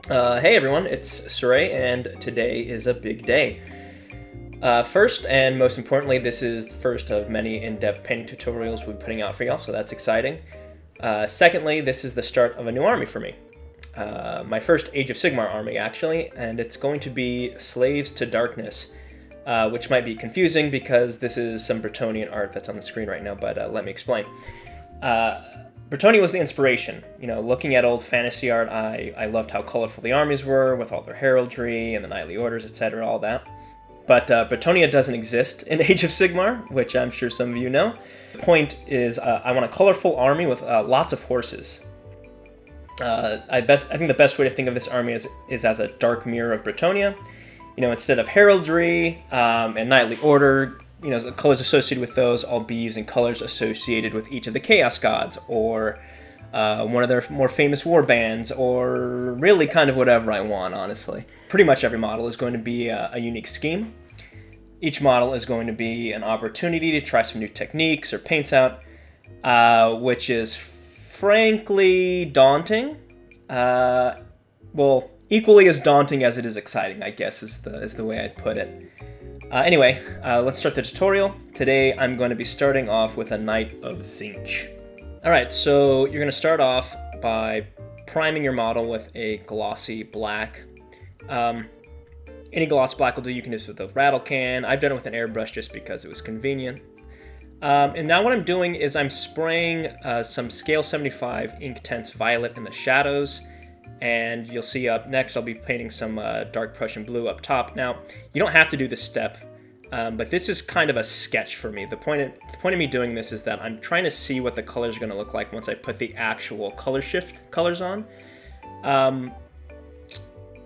Hey everyone, it's Saray, and today is a big day. First, and most importantly, this is the first of many in-depth painting tutorials we'll be putting out for y'all, so that's exciting. Secondly, this is the start of a new army for me. My first Age of Sigmar army, actually, and it's going to be Slaves to Darkness, which might be confusing because this is some Brettonian art that's on the screen right now, but let me explain. Brettonian was the inspiration. You know, looking at old fantasy art, I loved how colorful the armies were with all their heraldry and the knightly orders, etc., all that. But Brettonian doesn't exist in Age of Sigmar, which I'm sure some of you know. The point is, I want a colorful army with lots of horses. I think the best way to think of this army is as a dark mirror of Brettonian. You know, instead of heraldry and knightly order, you know, the colors associated with those, I'll be using colors associated with each of the Chaos Gods, or one of their more famous war bands, or really kind of whatever I want, honestly. Pretty much every model is going to be a unique scheme. Each model is going to be an opportunity to try some new techniques or paints out, which is frankly daunting. Well, equally as daunting as it is exciting, I guess is the way I'd put it. Anyway, let's start the tutorial. Today I'm going to be starting off with a Knight of Tzeentch. Alright, so you're going to start off by priming your model with a glossy black. Any gloss black will do. You can do this with a rattle can. I've done it with an airbrush just because it was convenient. And now what I'm doing is I'm spraying some Scale 75 Inktense Violet in the shadows. And you'll see up next I'll be painting some dark Prussian blue up top. Now, you don't have to do this step, but this is kind of a sketch for me. The point of me doing this is that I'm trying to see what the colors are going to look like once I put the actual Colorshift colors on.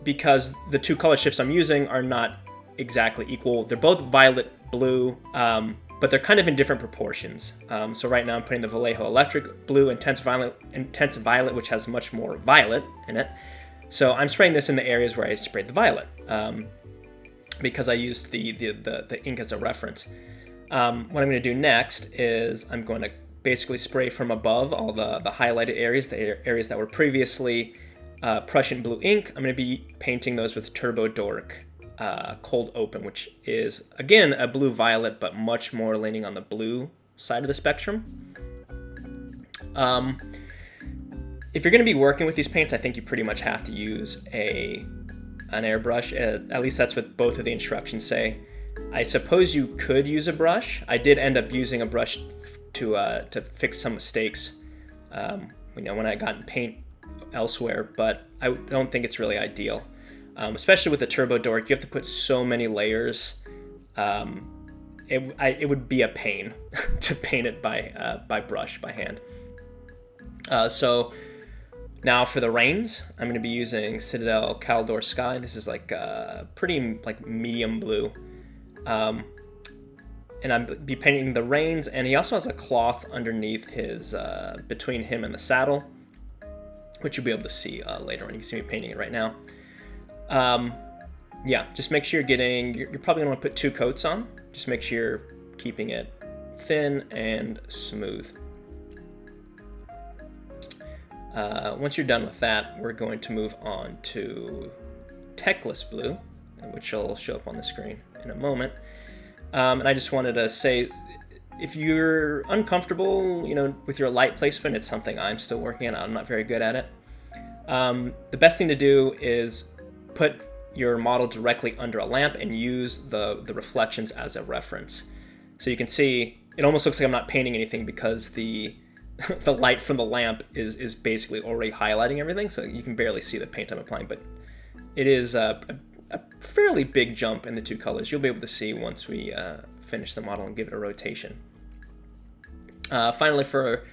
Because the two color shifts I'm using are not exactly equal. They're both violet blue, but they're kind of in different proportions. So right now I'm putting the Vallejo Electric Blue Intense Violet, which has much more violet in it. So I'm spraying this in the areas where I sprayed the violet, because I used the ink as a reference. What I'm going to do next is I'm going to basically spray from above all the highlighted areas, the areas that were previously Prussian blue ink. I'm going to be painting those with Turbo Dork Cold Open, which is, again, a blue-violet, but much more leaning on the blue side of the spectrum. If you're going to be working with these paints, I think you pretty much have to use an airbrush. At least that's what both of the instructions say. I suppose you could use a brush. I did end up using a brush to fix some mistakes, when I got paint elsewhere, but I don't think it's really ideal. Especially with the Turbo Dork, you have to put so many layers. It would be a pain to paint it by brush, by hand. So now for the reins, I'm going to be using Citadel Caldor Sky. This is like pretty like medium blue. And I'm be painting the reins, and he also has a cloth underneath his, between him and the saddle, which you'll be able to see later on. You can see me painting it right now. Yeah, just make sure you're probably going to put 2 coats on. Just make sure you're keeping it thin and smooth. Once you're done with that, we're going to move on to Techless Blue, which will show up on the screen in a moment. And I just wanted to say, if you're uncomfortable, with your light placement, it's something I'm still working on. I'm not very good at it. The best thing to do is put your model directly under a lamp and use the reflections as a reference. So you can see, it almost looks like I'm not painting anything because the light from the lamp is basically already highlighting everything, so you can barely see the paint I'm applying, but it is a fairly big jump in the 2 colors. You'll be able to see once we finish the model and give it a rotation. Finally, for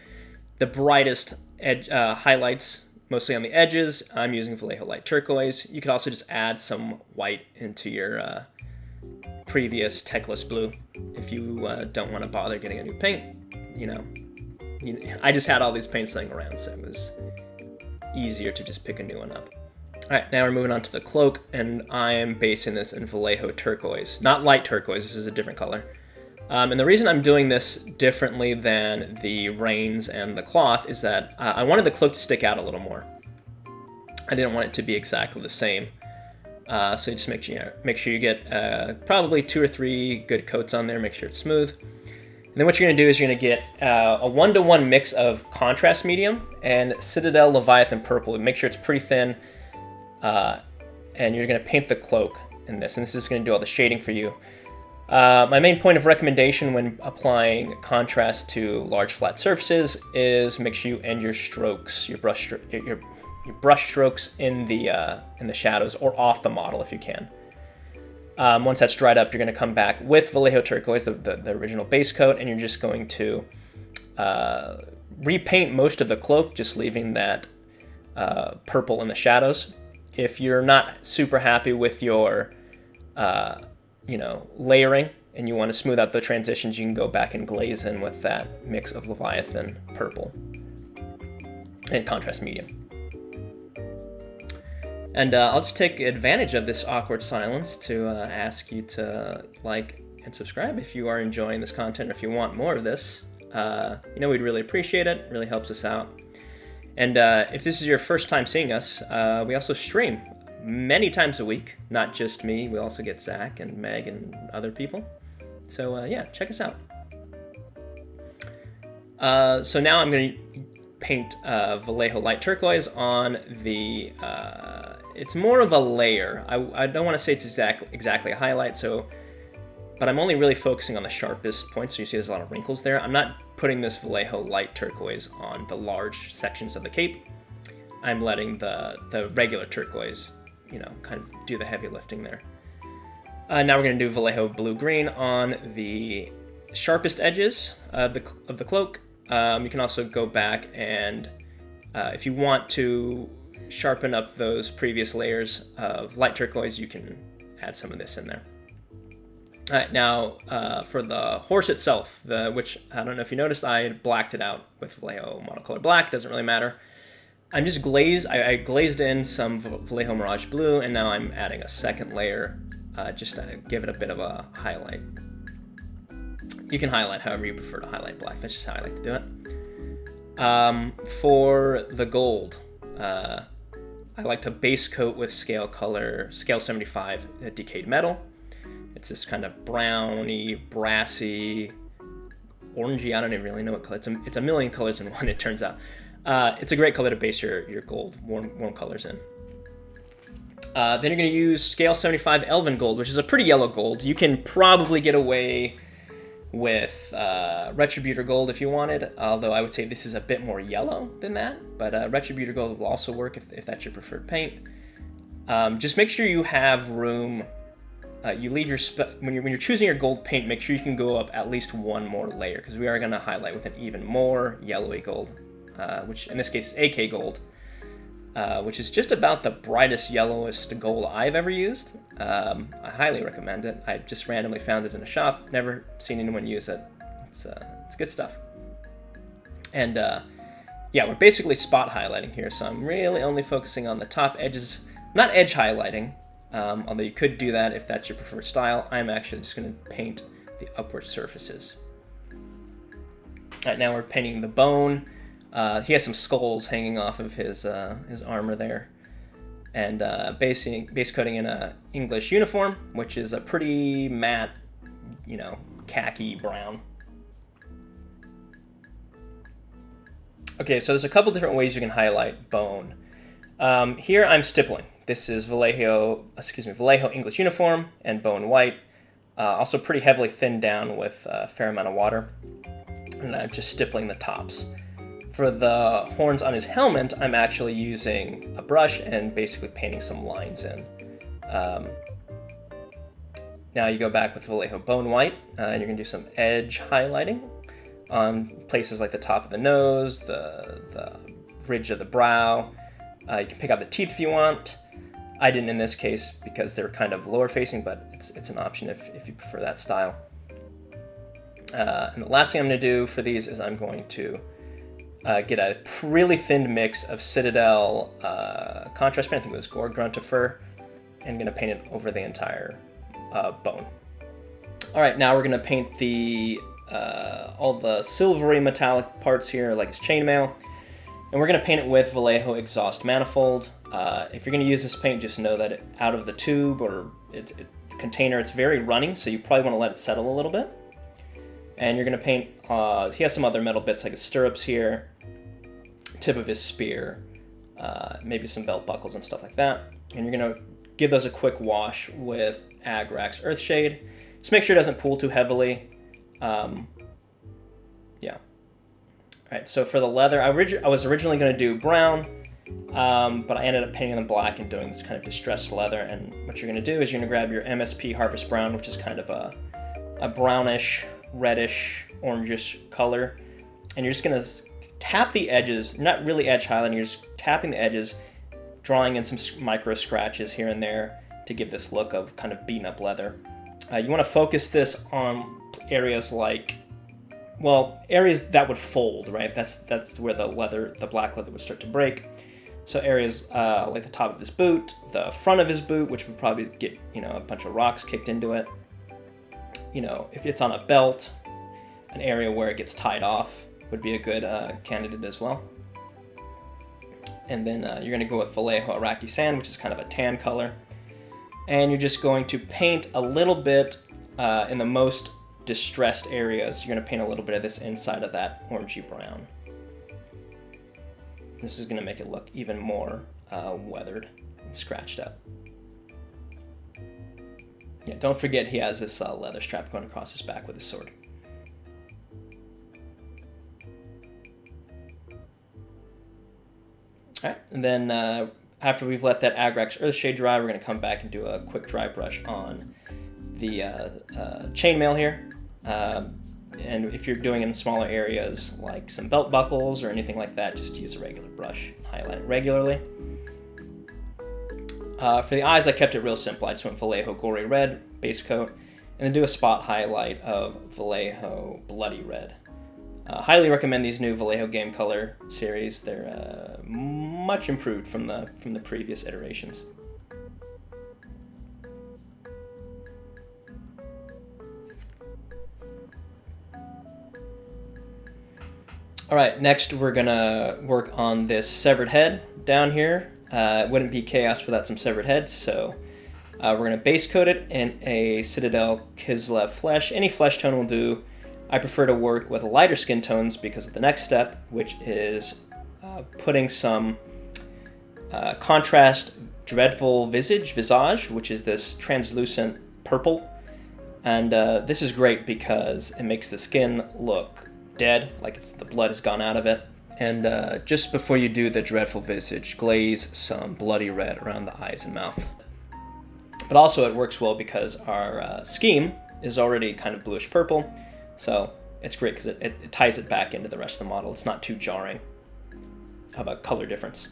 the brightest highlights, mostly on the edges, I'm using Vallejo Light Turquoise. You could also just add some white into your previous Techless Blue if you don't want to bother getting a new paint. I just had all these paints laying around, so it was easier to just pick a new one up. Alright, now we're moving on to the cloak, and I am basing this in Vallejo Turquoise. Not light turquoise, this is a different color. And the reason I'm doing this differently than the reins and the cloth is that I wanted the cloak to stick out a little more. I didn't want it to be exactly the same. So just make sure you get probably 2 or 3 good coats on there. Make sure it's smooth. And then what you're going to do is you're going to get a 1-to-1 mix of contrast medium and Citadel Leviathan purple. Make sure it's pretty thin. And you're going to paint the cloak in this. And this is going to do all the shading for you. My main point of recommendation when applying contrast to large flat surfaces is make sure you end your strokes, your brush strokes in the shadows or off the model if you can. Once that's dried up, you're going to come back with Vallejo Turquoise, the original base coat, and you're just going to repaint most of the cloak, just leaving that purple in the shadows. If you're not super happy with your layering and you want to smooth out the transitions, you can go back and glaze in with that mix of Leviathan purple and contrast medium. And I'll just take advantage of this awkward silence to ask you to like and subscribe if you are enjoying this content or if you want more of this. We'd really appreciate it. It really helps us out. And if this is your first time seeing us, we also stream many times a week. Not just me. We also get Zach and Meg and other people. So check us out. So now I'm going to paint Vallejo Light Turquoise on the... it's more of a layer. I don't want to say it's exactly a highlight, but I'm only really focusing on the sharpest points, so you see there's a lot of wrinkles there. I'm not putting this Vallejo Light Turquoise on the large sections of the cape. I'm letting the regular turquoise, kind of do the heavy lifting there. Now we're going to do Vallejo Blue Green on the sharpest edges of the cloak. You can also go back and, if you want to sharpen up those previous layers of light turquoise, you can add some of this in there. All right, now for the horse itself, which I don't know if you noticed, I blacked it out with Vallejo Monocolor Black. Doesn't really matter. I'm just glazed. I glazed in some Vallejo Mirage Blue, and now I'm adding a second layer just to give it a bit of a highlight. You can highlight however you prefer to highlight black. That's just how I like to do it. For the gold, I like to base coat with scale 75 decayed metal. It's this kind of browny, brassy, orangey. I don't even really know what color. It's a million colors in one, it turns out. It's a great color to base your gold, warm colors in. Then you're going to use scale 75 Elven Gold, which is a pretty yellow gold. You can probably get away with Retributor Gold if you wanted, although I would say this is a bit more yellow than that, but Retributor Gold will also work if that's your preferred paint. Just make sure you have room. You leave your when you're choosing your gold paint, make sure you can go up at least one more layer, because we are going to highlight with an even more yellowy gold, which in this case is AK Gold, which is just about the brightest, yellowest gold I've ever used. I highly recommend it. I just randomly found it in a shop, never seen anyone use it. It's good stuff. And we're basically spot highlighting here, so I'm really only focusing on the top edges, not edge highlighting, although you could do that if that's your preferred style. I'm actually just going to paint the upward surfaces. All right, now we're painting the bone. He has some skulls hanging off of his armor there, and base coating in a English uniform, which is a pretty matte, khaki brown. Okay, so there's a couple different ways you can highlight bone. Here I'm stippling. This is Vallejo English uniform and bone white. Also pretty heavily thinned down with a fair amount of water, and I'm just stippling the tops. For the horns on his helmet, I'm actually using a brush and basically painting some lines in. Now you go back with Vallejo Bone White, and you're going to do some edge highlighting on places like the top of the nose, the ridge of the brow. You can pick out the teeth if you want. I didn't in this case because they're kind of lower facing, but it's an option if you prefer that style. And the last thing I'm going to do for these is I'm going to get a really thin mix of Citadel contrast paint. I think it was Gore Gruntifer, and I'm going to paint it over the entire bone. All right, now we're going to paint all the silvery metallic parts here, like his chainmail, and we're going to paint it with Vallejo Exhaust Manifold. If you're going to use this paint, just know that out of the tube or container, it's very runny, so you probably want to let it settle a little bit. And you're going to paint, he has some other metal bits like his stirrups here, tip of his spear, maybe some belt buckles and stuff like that. And you're going to give those a quick wash with Agrax Earthshade. Just make sure it doesn't pool too heavily. Yeah. All right, so for the leather, I was originally going to do brown, but I ended up painting them black and doing this kind of distressed leather. And what you're going to do is you're going to grab your MSP Harvest Brown, which is kind of a brownish, reddish, orangish color. And you're just going to tap the edges, not really edge highlighting, you're just tapping the edges, drawing in some micro scratches here and there to give this look of kind of beaten up leather. You want to focus this on areas like, well, areas that would fold, right? That's where the black leather would start to break. So areas like the top of his boot, the front of his boot, which would probably get, a bunch of rocks kicked into it. If it's on a belt, an area where it gets tied off would be a good candidate as well. And then you're going to go with Vallejo Iraqi Sand, which is kind of a tan color. And you're just going to paint a little bit in the most distressed areas. You're going to paint a little bit of this inside of that orangey brown. This is going to make it look even more weathered and scratched up. Yeah, don't forget he has this leather strap going across his back with his sword. All right, and then after we've let that Agrax Earthshade dry, we're going to come back and do a quick dry brush on the chainmail here. And if you're doing it in smaller areas like some belt buckles or anything like that, just use a regular brush and highlight it regularly. For the eyes, I kept it real simple. I just went Vallejo Gory Red base coat and then do a spot highlight of Vallejo Bloody Red. Highly recommend these new Vallejo Game Color series. They're much improved from the previous iterations. All right, next we're gonna work on this severed head down here. It wouldn't be chaos without some severed heads, so we're gonna base coat it in a Citadel Kislev flesh. Any flesh tone will do. I prefer to work with lighter skin tones because of the next step, which is putting some contrast Dreadful Visage, which is this translucent purple. And this is great because it makes the skin look dead, like the blood has gone out of it. And just before you do the Dreadful Visage, glaze some bloody red around the eyes and mouth. But also it works well because our scheme is already kind of bluish purple, so it's great because it ties it back into the rest of the model. It's not too jarring of a color difference.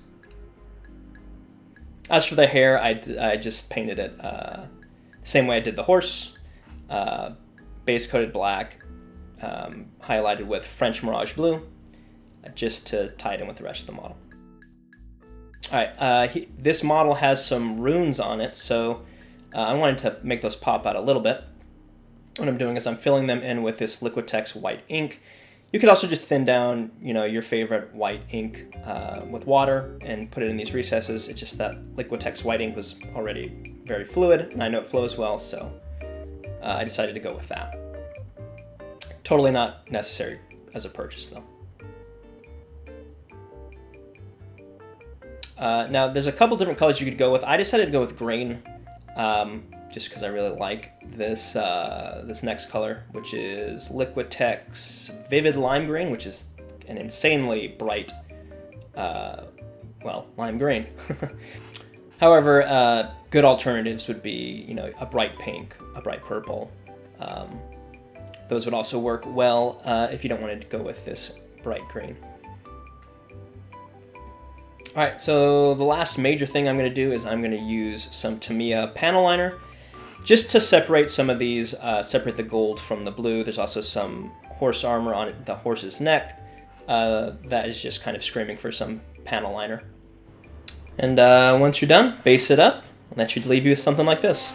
As for the hair, I just painted it the same way I did the horse, base coated black, highlighted with French Mirage Blue, just to tie it in with the rest of the model. All right, this model has some runes on it, so I wanted to make those pop out a little bit. What I'm doing is I'm filling them in with this Liquitex white ink. You could also just thin down, your favorite white ink with water and put it in these recesses. It's just that Liquitex white ink was already very fluid, and I know it flows well, so I decided to go with that. Totally not necessary as a purchase, though. Now, there's a couple different colors you could go with. I decided to go with green, just because I really like this this next color, which is Liquitex Vivid Lime Green, which is an insanely bright, lime green. However, good alternatives would be, a bright pink, a bright purple. Those would also work well if you don't want to go with this bright green. All right, so the last major thing I'm going to do is I'm going to use some Tamiya panel liner just to separate some of these, separate the gold from the blue. There's also some horse armor on the horse's neck that is just kind of screaming for some panel liner. And once you're done, base it up, and that should leave you with something like this.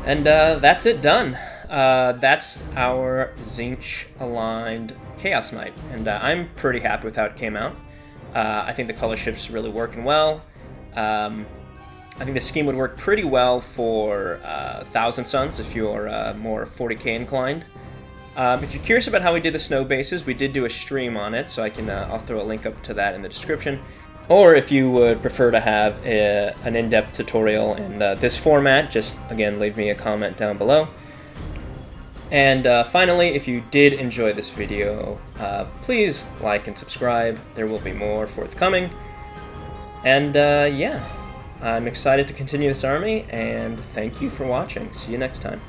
And that's it done. That's our Tzeentch aligned Chaos Knight, and I'm pretty happy with how it came out. I think the color shift's really working well. I think the scheme would work pretty well for 1000 Suns if you're more 40k inclined. If you're curious about how we did the snow bases, we did do a stream on it, so I'll throw a link up to that in the description. Or if you would prefer to have an in-depth tutorial in this format, just again leave me a comment down below. And finally, if you did enjoy this video, please like and subscribe. There will be more forthcoming. And yeah, I'm excited to continue this army, and thank you for watching. See you next time.